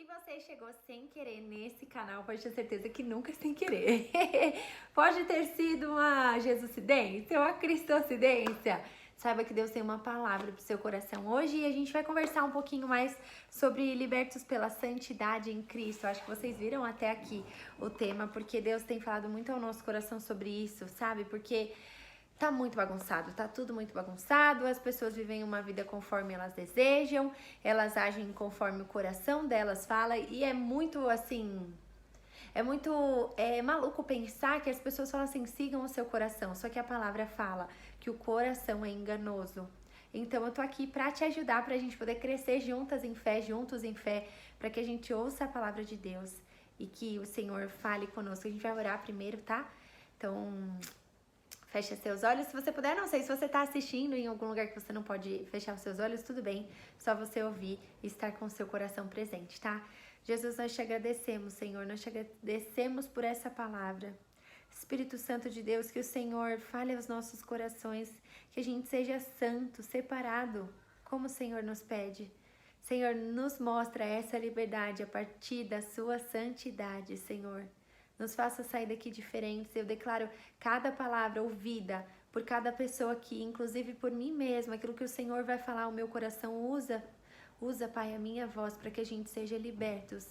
você chegou sem querer nesse canal, pode ter certeza que nunca sem querer. Pode ter sido uma Jesucidência, uma Cristocidência. Saiba que Deus tem uma palavra pro seu coração hoje e a gente vai conversar um pouquinho mais sobre libertos pela santidade em Cristo. Acho que vocês viram até aqui o tema, porque Deus tem falado muito ao nosso coração sobre isso, sabe? Porque tá muito bagunçado, tá tudo muito bagunçado, as pessoas vivem uma vida conforme elas desejam, elas agem conforme o coração delas fala e é muito assim, maluco pensar que as pessoas falam assim, sigam o seu coração, só que a palavra fala que o coração é enganoso. Então eu tô aqui pra te ajudar, pra gente poder crescer juntos em fé, pra que a gente ouça a palavra de Deus e que o Senhor fale conosco. A gente vai orar primeiro, tá? Então, fecha seus olhos, se você puder, não sei, se você está assistindo em algum lugar que você não pode fechar os seus olhos, tudo bem, só você ouvir e estar com o seu coração presente, tá? Jesus, nós te agradecemos, Senhor, nós te agradecemos por essa palavra. Espírito Santo de Deus, que o Senhor fale aos nossos corações, que a gente seja santo, separado, como o Senhor nos pede. Senhor, nos mostra essa liberdade a partir da sua santidade, Senhor. Nos faça sair daqui diferentes. Eu declaro cada palavra ouvida por cada pessoa aqui, inclusive por mim mesma, aquilo que o Senhor vai falar ao meu coração. Usa, Pai, a minha voz para que a gente seja libertos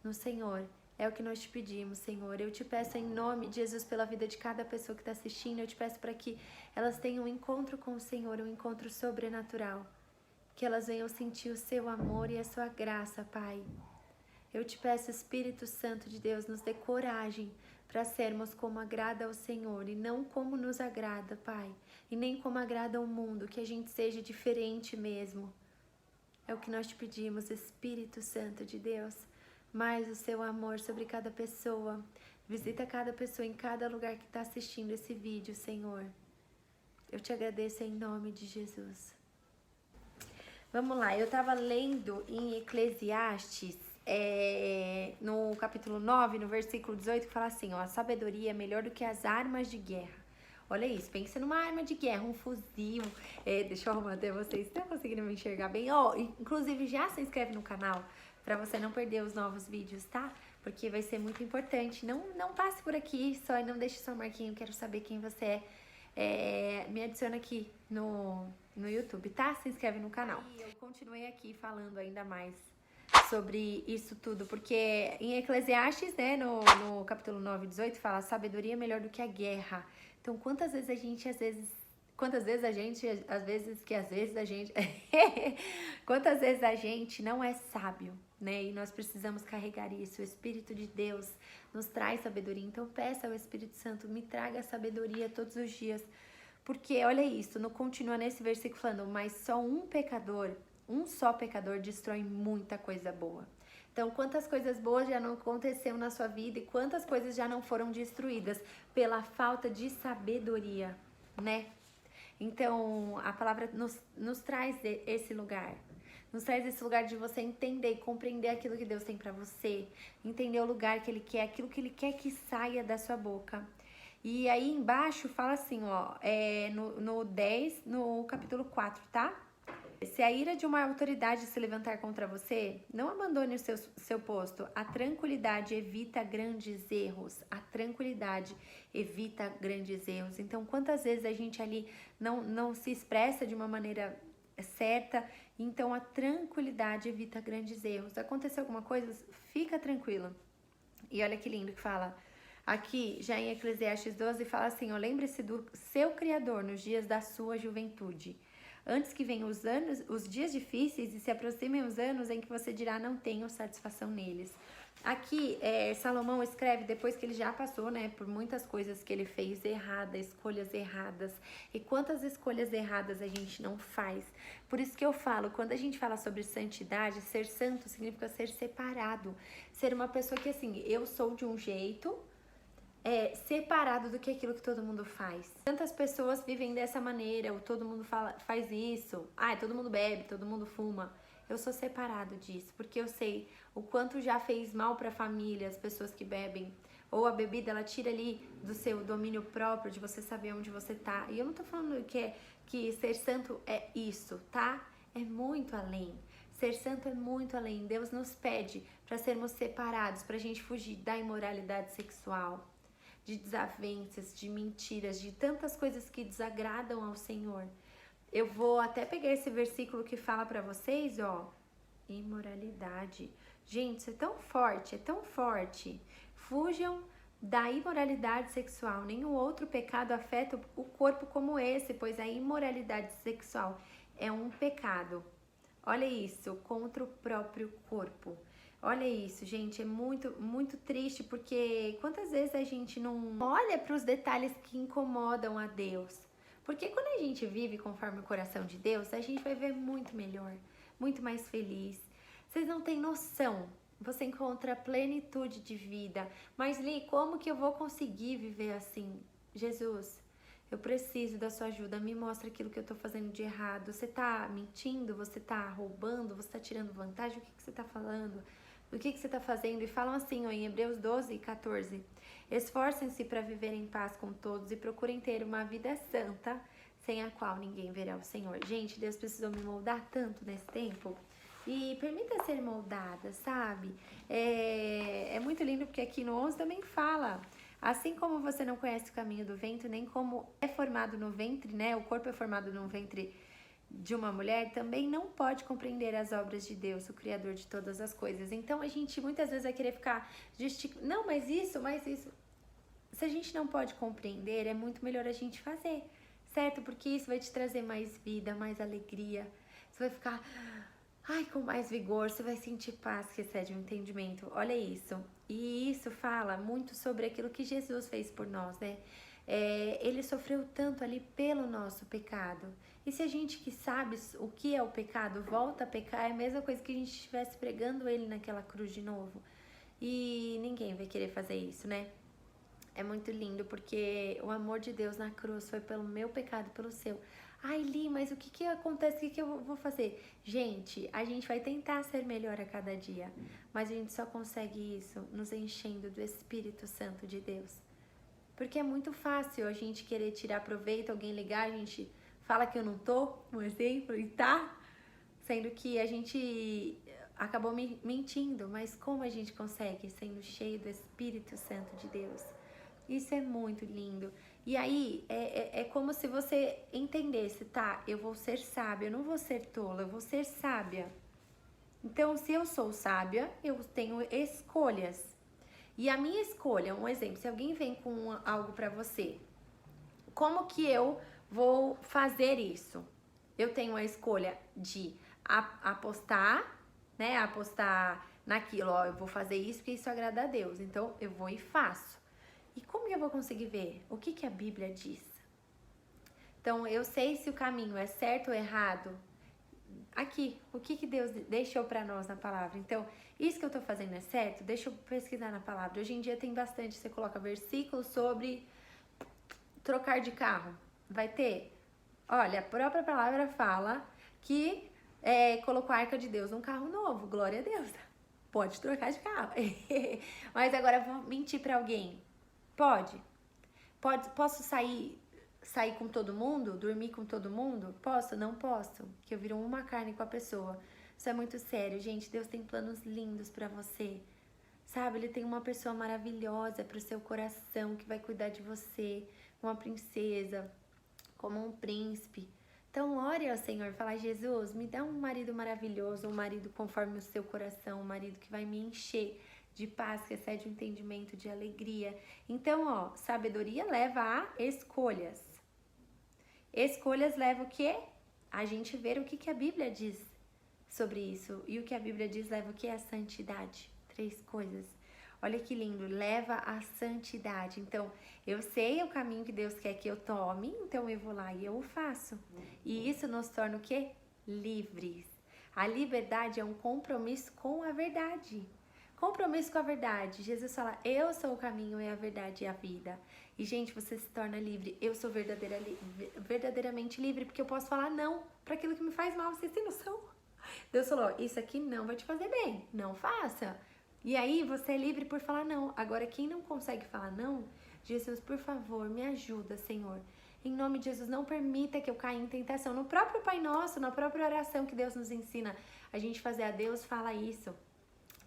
no Senhor. É o que nós te pedimos, Senhor. Eu te peço em nome de Jesus pela vida de cada pessoa que está assistindo. Eu te peço para que elas tenham um encontro com o Senhor, um encontro sobrenatural. Que elas venham sentir o seu amor e a sua graça, Pai. Eu te peço, Espírito Santo de Deus, nos dê coragem para sermos como agrada ao Senhor e não como nos agrada, Pai, e nem como agrada ao mundo, que a gente seja diferente mesmo. É o que nós te pedimos, Espírito Santo de Deus, mais o seu amor sobre cada pessoa. Visita cada pessoa em cada lugar que está assistindo esse vídeo, Senhor. Eu te agradeço em nome de Jesus. Vamos lá, eu estava lendo em Eclesiastes, no capítulo 9, no versículo 18, que fala assim, ó, a sabedoria é melhor do que as armas de guerra. Olha isso, pensa numa arma de guerra, um fuzil. Deixa eu arrumar até vocês, estão conseguindo me enxergar bem? Inclusive já se inscreve no canal para você não perder os novos vídeos, tá? Porque vai ser muito importante. Não passe por aqui só e não deixe sua marquinha, eu quero saber quem você é. Me adiciona aqui no YouTube, tá? Se inscreve no canal. E eu continuei aqui falando ainda mais sobre isso tudo, porque em Eclesiastes, né, no capítulo 9, 18, fala, sabedoria é melhor do que a guerra. Então, quantas vezes a gente, quantas vezes a gente não é sábio, né? E nós precisamos carregar isso. O Espírito de Deus nos traz sabedoria. Então, peça ao Espírito Santo, me traga sabedoria todos os dias. Porque, olha isso, não continua nesse versículo falando, mas só um só pecador destrói muita coisa boa. Então, quantas coisas boas já não aconteceram na sua vida e quantas coisas já não foram destruídas pela falta de sabedoria, né? Então, a palavra nos traz esse lugar. Nos traz esse lugar de você entender e compreender aquilo que Deus tem pra você. Entender o lugar que Ele quer, aquilo que Ele quer que saia da sua boca. E aí embaixo fala assim, ó, no 10, no capítulo 4, tá? Se a ira de uma autoridade se levantar contra você, não abandone o seu posto. A tranquilidade evita grandes erros. A tranquilidade evita grandes erros. Então, quantas vezes a gente ali não se expressa de uma maneira certa, então a tranquilidade evita grandes erros. Aconteceu alguma coisa? Fica tranquilo. E olha que lindo que fala aqui, já em Eclesiastes 12, fala assim, ó, lembre-se do seu Criador nos dias da sua juventude. Antes que venham os dias difíceis e se aproximem os anos em que você dirá não tenho satisfação neles. Aqui, Salomão escreve depois que ele já passou, né, por muitas coisas que ele fez erradas, escolhas erradas. E quantas escolhas erradas a gente não faz? Por isso que eu falo, quando a gente fala sobre santidade, ser santo significa ser separado. Ser uma pessoa que, assim, eu sou de um jeito, separado do que aquilo que todo mundo faz. Tantas pessoas vivem dessa maneira, ou todo mundo faz isso, todo mundo bebe, todo mundo fuma. Eu sou separado disso, porque eu sei o quanto já fez mal para a família, as pessoas que bebem, ou a bebida, ela tira ali do seu domínio próprio, de você saber onde você tá. E eu não tô falando que ser santo é isso, tá? É muito além. Ser santo é muito além. Deus nos pede para sermos separados, para a gente fugir da imoralidade sexual, de desavenças, de mentiras, de tantas coisas que desagradam ao Senhor. Eu vou até pegar esse versículo que fala para vocês, ó, imoralidade. Gente, isso é tão forte, é tão forte. Fujam da imoralidade sexual. Nenhum outro pecado afeta o corpo como esse, pois a imoralidade sexual é um pecado. Olha isso, contra o próprio corpo. Olha isso, gente, é muito, muito triste, porque quantas vezes a gente não olha para os detalhes que incomodam a Deus? Porque quando a gente vive conforme o coração de Deus, a gente vai ver muito melhor, muito mais feliz. Vocês não têm noção. Você encontra plenitude de vida. Mas, Li, como que eu vou conseguir viver assim? Jesus, eu preciso da sua ajuda. Me mostra aquilo que eu tô fazendo de errado. Você tá mentindo? Você tá roubando? Você tá tirando vantagem? O que você tá falando? O que você tá fazendo? E falam assim, ó, em Hebreus 12, 14. Esforcem-se para viver em paz com todos e procurem ter uma vida santa, sem a qual ninguém verá o Senhor. Gente, Deus precisou me moldar tanto nesse tempo. E permita ser moldada, sabe? É muito lindo porque aqui no 11 também fala. Assim como você não conhece o caminho do ventre, nem como é formado no ventre, né? O corpo é formado no ventre de uma mulher, também não pode compreender as obras de Deus, o Criador de todas as coisas. Então a gente muitas vezes vai querer ficar não, mas isso. Se a gente não pode compreender, é muito melhor a gente fazer, certo? Porque isso vai te trazer mais vida, mais alegria. Você vai ficar com mais vigor, você vai sentir paz que excede o entendimento. Olha isso. E isso fala muito sobre aquilo que Jesus fez por nós, né? Ele sofreu tanto ali pelo nosso pecado. E se a gente que sabe o que é o pecado volta a pecar, é a mesma coisa que a gente estivesse pregando ele naquela cruz de novo. E ninguém vai querer fazer isso, né? É muito lindo porque o amor de Deus na cruz foi pelo meu pecado, pelo seu. Ai, Li, mas o que acontece? O que eu vou fazer? Gente, a gente vai tentar ser melhor a cada dia, mas a gente só consegue isso nos enchendo do Espírito Santo de Deus. Porque é muito fácil a gente querer tirar proveito, alguém ligar, a gente fala que eu não tô, um exemplo, e tá, sendo que a gente acabou mentindo, mas como a gente consegue sendo cheio do Espírito Santo de Deus? Isso é muito lindo. E aí, é como se você entendesse, tá? Eu vou ser sábia, eu não vou ser tola, eu vou ser sábia. Então, se eu sou sábia, eu tenho escolhas. E a minha escolha, um exemplo, se alguém vem com algo pra você, como que eu vou fazer isso? Eu tenho a escolha de apostar, né? Apostar naquilo, ó, eu vou fazer isso porque isso agrada a Deus. Então, eu vou e faço. E como que eu vou conseguir ver? O que a Bíblia diz? Então, eu sei se o caminho é certo ou errado. Aqui, o que Deus deixou para nós na palavra. Então, isso que eu tô fazendo é certo? Deixa eu pesquisar na palavra. Hoje em dia tem bastante, você coloca versículos sobre trocar de carro. Vai ter? Olha, a própria palavra fala que colocou a arca de Deus num carro novo. Glória a Deus. Pode trocar de carro. Mas agora eu vou mentir para alguém. Pode? Posso sair com todo mundo? Dormir com todo mundo? Posso? Não posso. Que eu viro uma carne com a pessoa. Isso é muito sério, gente. Deus tem planos lindos pra você. Sabe? Ele tem uma pessoa maravilhosa pro seu coração que vai cuidar de você. Uma princesa, como um príncipe. Então, ore ao Senhor. Fala, Jesus, me dá um marido maravilhoso, um marido conforme o seu coração, um marido que vai me encher de paz, que excede o entendimento, de alegria. Então, ó, sabedoria leva a escolhas. Escolhas leva o quê? A gente ver o que a Bíblia diz sobre isso. E o que a Bíblia diz leva o quê? A santidade. 3 coisas. Olha que lindo, leva a santidade. Então, eu sei o caminho que Deus quer que eu tome, então eu vou lá e eu o faço. E isso nos torna o quê? Livres. A liberdade é um compromisso com a verdade. Compromisso com a verdade. Jesus fala, eu sou o caminho, é a verdade e a vida. E, gente, você se torna livre. Eu sou verdadeiramente livre, porque eu posso falar não para aquilo que me faz mal. Vocês têm noção? Deus falou, isso aqui não vai te fazer bem. Não faça. E aí, você é livre por falar não. Agora, quem não consegue falar não, Jesus, por favor, me ajuda, Senhor. Em nome de Jesus, não permita que eu caia em tentação. No próprio Pai Nosso, na própria oração que Deus nos ensina, a a gente fazer a Deus, fala isso.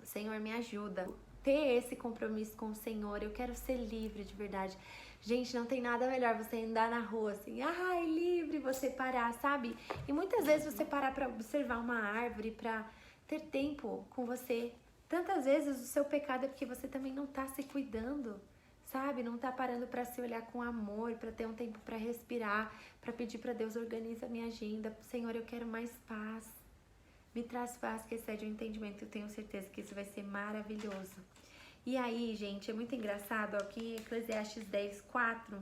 Senhor, me ajuda. Ter esse compromisso com o Senhor, eu quero ser livre de verdade. Gente, não tem nada melhor você andar na rua assim, ai, livre, você parar, sabe? E muitas vezes você parar pra observar uma árvore, pra ter tempo com você. Tantas vezes o seu pecado é porque você também não tá se cuidando, sabe? Não tá parando pra se olhar com amor, pra ter um tempo pra respirar, pra pedir pra Deus, organiza a minha agenda. Senhor, eu quero mais paz. Me traz paz que excede o entendimento. Eu tenho certeza que isso vai ser maravilhoso. E aí, gente, é muito engraçado, ó, que em Eclesiastes 10, 4,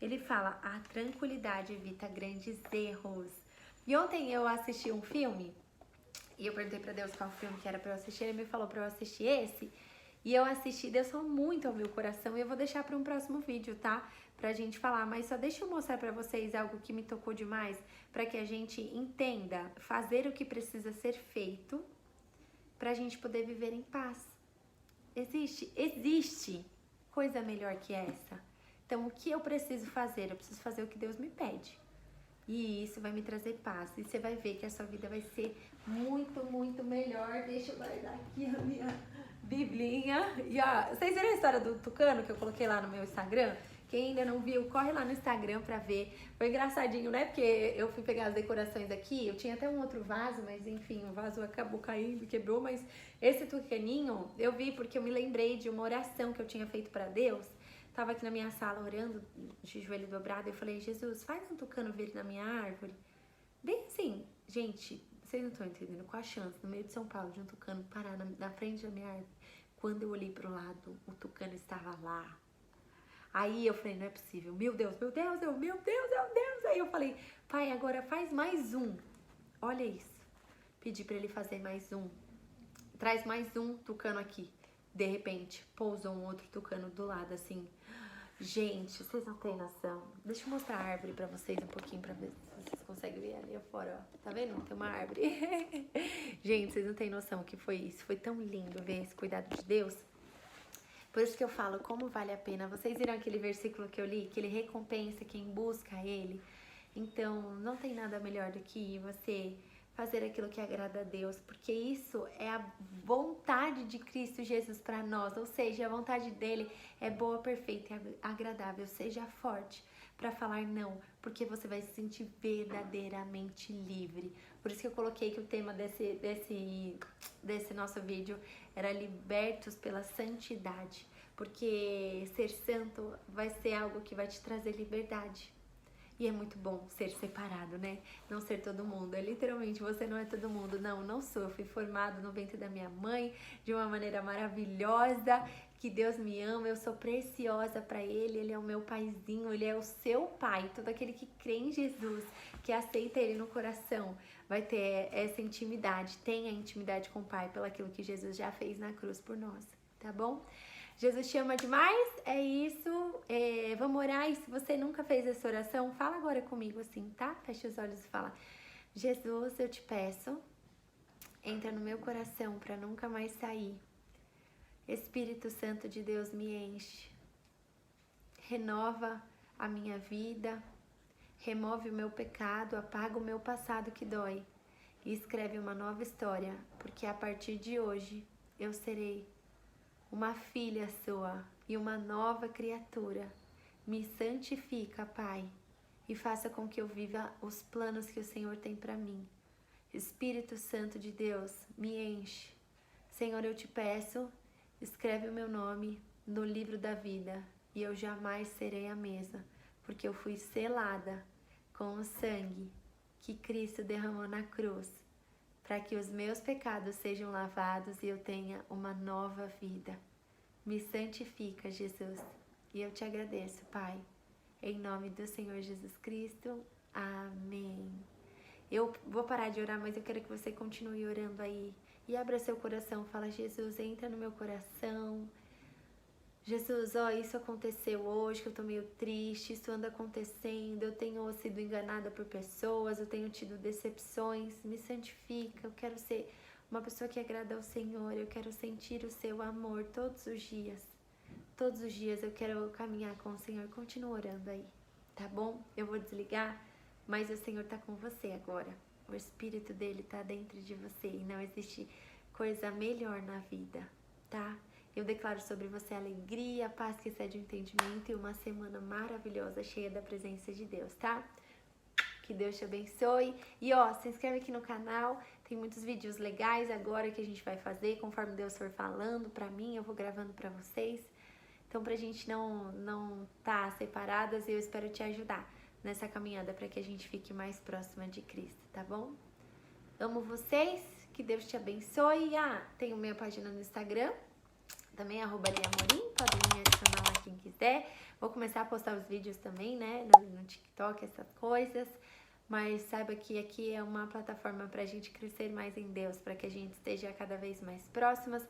ele fala, a tranquilidade evita grandes erros. E ontem eu assisti um filme, e eu perguntei pra Deus qual filme que era pra eu assistir, ele me falou pra eu assistir esse, e eu assisti, Deus falou muito ao meu coração, e eu vou deixar pra um próximo vídeo, tá? Pra gente falar, mas só deixa eu mostrar pra vocês algo que me tocou demais, pra que a gente entenda fazer o que precisa ser feito, pra gente poder viver em paz. Existe coisa melhor que essa. Então, o que eu preciso fazer? Eu preciso fazer o que Deus me pede. E isso vai me trazer paz. E você vai ver que a sua vida vai ser muito, muito melhor. Deixa eu guardar aqui a minha biblinha. E ó, vocês viram a história do tucano que eu coloquei lá no meu Instagram? Quem ainda não viu, corre lá no Instagram pra ver. Foi engraçadinho, né? Porque eu fui pegar as decorações aqui. Eu tinha até um outro vaso, mas enfim, o vaso acabou caindo, quebrou. Mas esse tucaninho eu vi porque eu me lembrei de uma oração que eu tinha feito pra Deus. Tava aqui na minha sala orando, de joelho dobrado. Eu falei, Jesus, faz um tucano vir na minha árvore. Bem assim, gente, vocês não estão entendendo qual a chance, no meio de São Paulo, de um tucano parar na frente da minha árvore. Quando eu olhei pro lado, o tucano estava lá. Aí eu falei, não é possível, meu Deus, meu Deus, meu Deus. Aí eu falei, pai, agora faz mais um. Olha isso. Pedi pra ele fazer mais um. Traz mais um tucano aqui. De repente, pousou um outro tucano do lado, assim. Gente, vocês não têm noção. Deixa eu mostrar a árvore pra vocês um pouquinho, pra ver se vocês conseguem ver ali afora, ó. Tá vendo? Tem uma árvore. Gente, vocês não têm noção o que foi isso. Foi tão lindo ver esse cuidado de Deus. Por isso que eu falo, como vale a pena. Vocês viram aquele versículo que eu li? Que ele recompensa quem busca ele. Então, não tem nada melhor do que você fazer aquilo que agrada a Deus. Porque isso é a vontade de Cristo Jesus para nós. Ou seja, a vontade dele é boa, perfeita e agradável. Seja forte para falar não. Porque você vai se sentir verdadeiramente livre. Por isso que eu coloquei que o tema desse nosso vídeo era libertos pela santidade, porque ser santo vai ser algo que vai te trazer liberdade. E é muito bom ser separado, né? Não ser todo mundo. É literalmente, você não é todo mundo. Não, não sou. Eu fui formado no ventre da minha mãe de uma maneira maravilhosa, que Deus me ama, eu sou preciosa para Ele, Ele é o meu paizinho, Ele é o seu pai. Todo aquele que crê em Jesus, que aceita Ele no coração, vai ter essa intimidade. Tenha intimidade com o Pai pelo aquilo que Jesus já fez na cruz por nós, tá bom? Jesus te ama demais, é isso. Vamos orar, e se você nunca fez essa oração, fala agora comigo assim, tá? Fecha os olhos e fala, Jesus, eu te peço, entra no meu coração para nunca mais sair. Espírito Santo de Deus, me enche, renova a minha vida, remove o meu pecado, apaga o meu passado que dói e escreve uma nova história, porque a partir de hoje eu serei uma filha sua e uma nova criatura. Me santifica, Pai, e faça com que eu viva os planos que o Senhor tem para mim. Espírito Santo de Deus, me enche. Senhor, eu te peço, escreve o meu nome no livro da vida e eu jamais serei a mesma, porque eu fui selada com o sangue que Cristo derramou na cruz, para que os meus pecados sejam lavados e eu tenha uma nova vida. Me santifica, Jesus, e eu te agradeço, Pai, em nome do Senhor Jesus Cristo. Amém. Eu vou parar de orar, mas eu quero que você continue orando aí. E abra seu coração, fala, Jesus, entra no meu coração. Jesus, ó, isso aconteceu hoje, que eu tô meio triste, isso anda acontecendo, eu tenho sido enganada por pessoas, eu tenho tido decepções, me santifica, eu quero ser uma pessoa que agrada ao Senhor, eu quero sentir o seu amor todos os dias. Todos os dias eu quero caminhar com o Senhor, continua orando aí, tá bom? Eu vou desligar, mas o Senhor tá com você agora. O Espírito dele tá dentro de você e não existe coisa melhor na vida, tá? Eu declaro sobre você alegria, paz que excede o entendimento e uma semana maravilhosa, cheia da presença de Deus, tá? Que Deus te abençoe. E ó, se inscreve aqui no canal, tem muitos vídeos legais agora que a gente vai fazer, conforme Deus for falando pra mim, eu vou gravando pra vocês. Então, pra gente não tá separadas, eu espero te ajudar nessa caminhada para que a gente fique mais próxima de Cristo, tá bom? Amo vocês, que Deus te abençoe. Ah, tenho minha página no Instagram, também @liamorim, podem me adicionar lá quem quiser. Vou começar a postar os vídeos também, né, no TikTok, essas coisas. Mas saiba que aqui é uma plataforma para a gente crescer mais em Deus, para que a gente esteja cada vez mais próximas.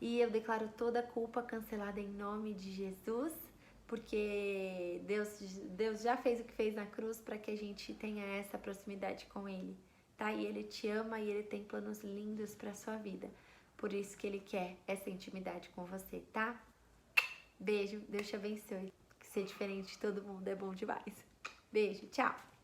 E eu declaro toda a culpa cancelada em nome de Jesus, porque Deus já fez o que fez na cruz para que a gente tenha essa proximidade com Ele, tá? E Ele te ama e Ele tem planos lindos para sua vida. Por isso que Ele quer essa intimidade com você, tá? Beijo, Deus te abençoe. Ser diferente de todo mundo é bom demais. Beijo, tchau!